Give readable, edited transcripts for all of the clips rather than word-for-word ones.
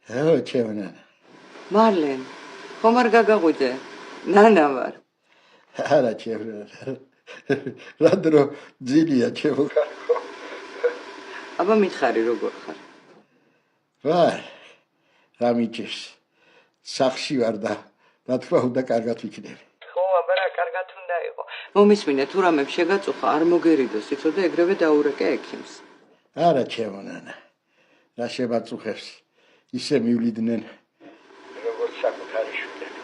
ჩემო მარლენ, ხომ არ გაგაღვიძე? ნანა ვარ. არა ჩემო რა დრო ძილია ჩემო კარგო. აბა მითხარი როგორ ხარ? ვარ რა მიჭირს სახში ვარ და რა თქმა უნდა კარგად ვიქნები. ხო, აბა რა კარგად უნდა იყო. მომისმინე თუ რამე შეგაწუხა არ მოგერიდოს იცოდე ეგრევე დაურეკე ექიმს. არა ჩემო ნანა რა შემაწუხებს ისე მივლიდნენ როგორც საკუთარი შვილები.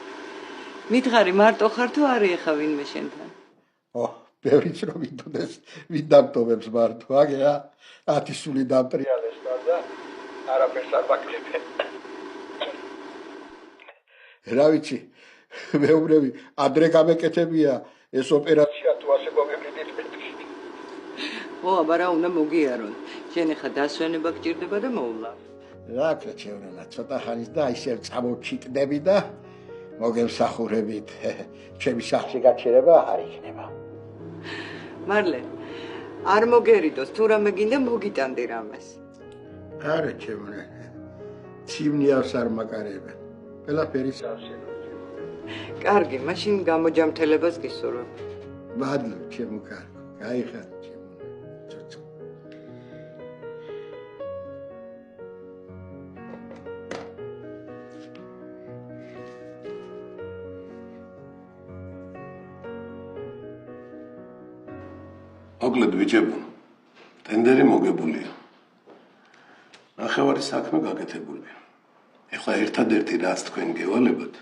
მითხარი მარტო ხარ თუ არის ახლა ვინმე შენთან? ბევრიც რომ იტყდეს ვინ დამტოვებს მარტო აგერა 10 სული დამტრიალეს და არაფერს არ ვაკლებენ. რა ვიცი მეუბნები ადრე გამეკეთებია ეს ოპერაცია თუ ასე მომევლინეთ მეთქი. ხო, აბა რა უნდა მოგიარონ. შენ ახლა დასვენება გჭირდება და მოვლა. რა ქნა ჩემო ცოტა ხანის და ისევ წამოჩიტდები და მოგემსახურებით. ჩემი სახში გაჩერება არ იქნება. მარლე, არ მოგერიდოს თუ რამე გინდა მოგიტანდი რამეს. არა ჩემო ციმნიავს არ მაკარებენ. ყველაფერი სავსეა. კარგი, მაშინ გამოჯამთელებას გისურვებ. მადლობ ჩემო კარგო. გაიხარ ჩემო. ცოტა. მოკლედ ბიჭებო, ტენდერი მოგებულია. ნახევარი საქმე გაკეთებულია. ეხლა ერთადერთი რაც თქვენ გევალებათ,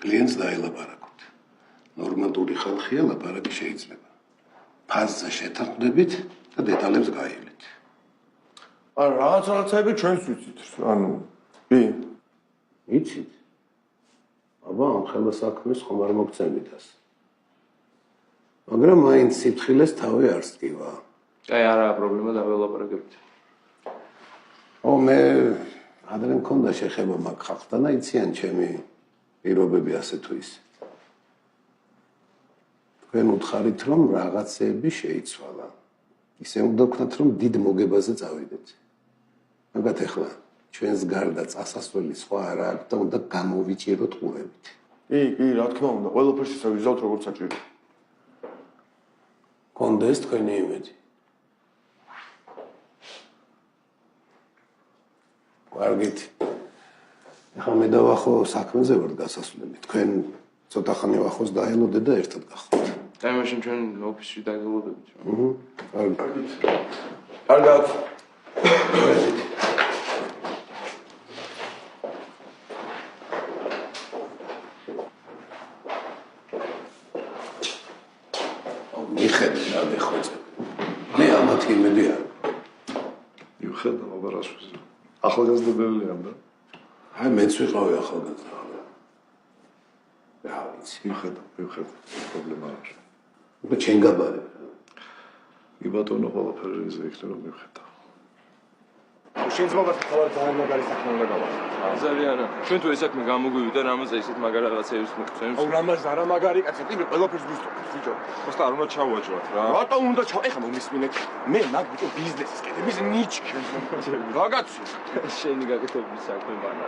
კლიენტს დაელაპარაკოთ. ნორმალური ხალხია, ლაპარაკი შეიძლება. ფაზზე შეთანხმდებით და დეტალებს გაივლით. არა, რაღაცები ჩვენც ვიცით, ანუ იცით? აბა, ამ ხელა საქმეს ხომ არ მოგცემითას. მაგრამ მაინც სიფთხილეს თავი არ სკივა. აი, არა პრობლემა დაველაპარაკებით. მე ადრე მქონდა შეხება მაგ ხალხთან და იციან ჩემი პირობები ასე თუ ისე. თქვენ უთხარით რომ რაღაცეები შეიცვალა. ისე უნდა ვქნათ რომ დიდ მოგებაზე წავიდეთ. მაგათ ეხლა ჩვენს გარდა წასასვლელი სხვა არა აქვს და უნდა გამოვიჭიროთ ყურებით. კი, რა თქმა უნდა, ყველაფერს ისე ვიზავთ როგორც საჭირო. კონდეს თქვენი იმედი. კარგით. ახლა მე დავახო საქმეზე ვარ გასასვლელი. თქვენ ცოტა ხანი ვახოს დაელოდეთ და ერთად გახვალთ. აი, მაშინ ჩვენ ოფისში დაგელოდებით. კარგით. კარგად. მიხედე რა გეხვეწე. მე ამათი იმედი არ. მიხედა აბა რას ვიზა. ახალგაზრდებელია და აი მეც ვიყავი ახალგაზრდა. რა ვიცი, მიხედა პრობლემა არ არის. მე ჩემ გაბარე. კი ბატონო ყველაფერი ისე იქნება რომ მიხედა. შენ ზოგადად თავად ძალიან მაგარი საქმე უნდა გავაკეთო. ძალიან. ჩვენ თუ ეს საქმე გამოგვივიდა, რამაზე ისეთ მაგარ რაღაცეებს მოგწევს. აუ რამაზ არა მაგარი კაცი, ტიპი ყველაფერს ვისწორებ, ბიჭო. просто არ უნდა ჩავაჯვათ რა. რატო უნდა ეხლა მომისმინეთ. მე მაგ ბიჭო ბიზნესის კეთების ნიჩქე. რაგაცი. შენი გაკეთებული საქმე მანა.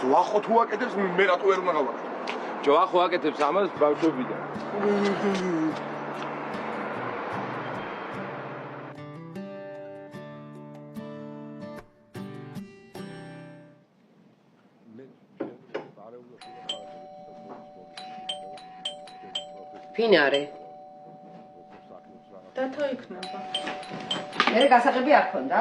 თუ ახო თუ აკეთებს მე რატო ვერ უნდა გავაკეთო? ჯო ახო აკეთებს ამას ბავშვებიდან. ფინარე. დათო იქნება. მე გასაღები არ ქონდა?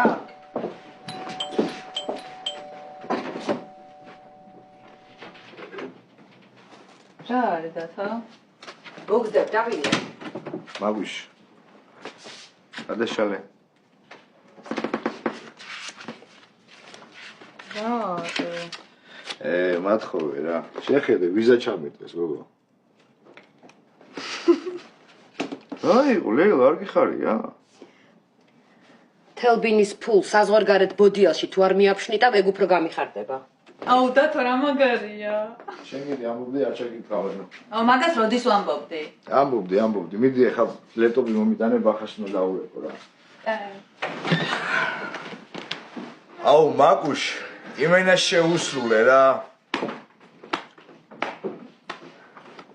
რა არის დათო? მოგძებ დავინე. მაგუშ. ადაშალე. მათხოვე რა. შეხედე ვიზა ჩამეტეს გოგო. აი, ლელა არ გიხარია? თელბინის ფულ საზღვარგარეთ ბოდიალში თუ არ მიაფშნიტა, ეგ უფრო გამიხარდება. აუ დათო რა მაგარია. შენ კიდე ამბობდი არ ჩაგიკრავენ. აუ მაგას როდის ვამბობდი? ამბობდი. მიდი ახლა ლეპტოპი მომიტანე ბახაშნო დაურეკო რა. აუ მაგუშ, იმენა შეუსრულე რა.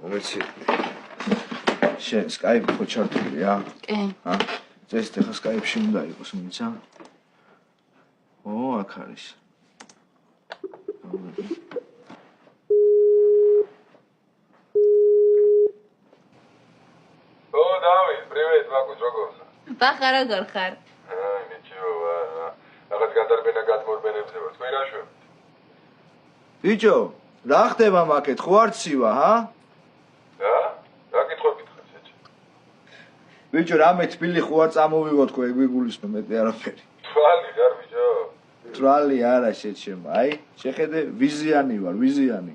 მომეცი. შენ Skype ხო ჩართულია? კი. წესით ახლა Skype-ში უნდა იყოს, მიცა? აქ არის. Давид, привет, Макус, როგორ? ბახა როგორ ხარ? Ничего, რაღაც გადარბენა გადმორბენებდება, თქვენ რა შვებთ? ბიჭო, რა ხდება მაკეთ, ხო არ ცივა, ჰა? რა კითხვა გითხარ, შეჭი? ბიჭო, რამე თბილი ხო არ წამოვიღოთ, ხო ეგ ვიგულისხმე მეტი არაფერი. თვალი ხარ, ბიჭო? თვალი არა შეჩემ, აი, შეხედე, ვიზიანი ვარ, ვიზიანი.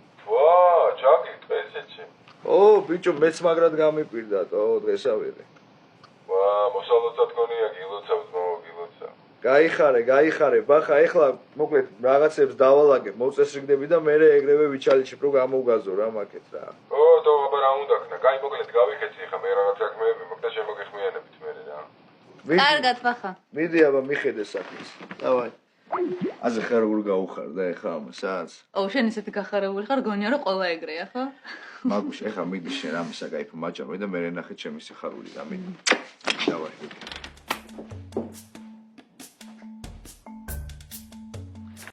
ჩაგიტყვე, შეჭი. ბიჭო, მეც მაგრად გამიპირდა, დღესავერე. მოსალოცად გონია გილოცავს, გილოცა. გაიხარე, ბახა, ეხლა მოკლედ რაღაცებს დავალაგებ, მოწესრიგდები და მე ეგრევე ვიჩალიჩი პრო გამოვგაზო რა მაკეთ რა. აბა რა უნდა ხნა? მოკლედ გავიხეცი ხა მე რაღაც საქმეები, მოკლედ შემოგეხმიანებით მე რა. კარგად ბახა. მიდი აბა მიხედე საქმეს. დავაი. აზე ხარ როგორ გაუხარდა ეხლა ამასაც? შენ ისეთი გახარებული ხარ, გონია რომ ყველა ეგრეა, ხო? მაგუშ, ეხლა მიდი შენ ამის საკაიფო მაჭამე და მე ნახე ჩემი სიხარული და მიდი. დავაი.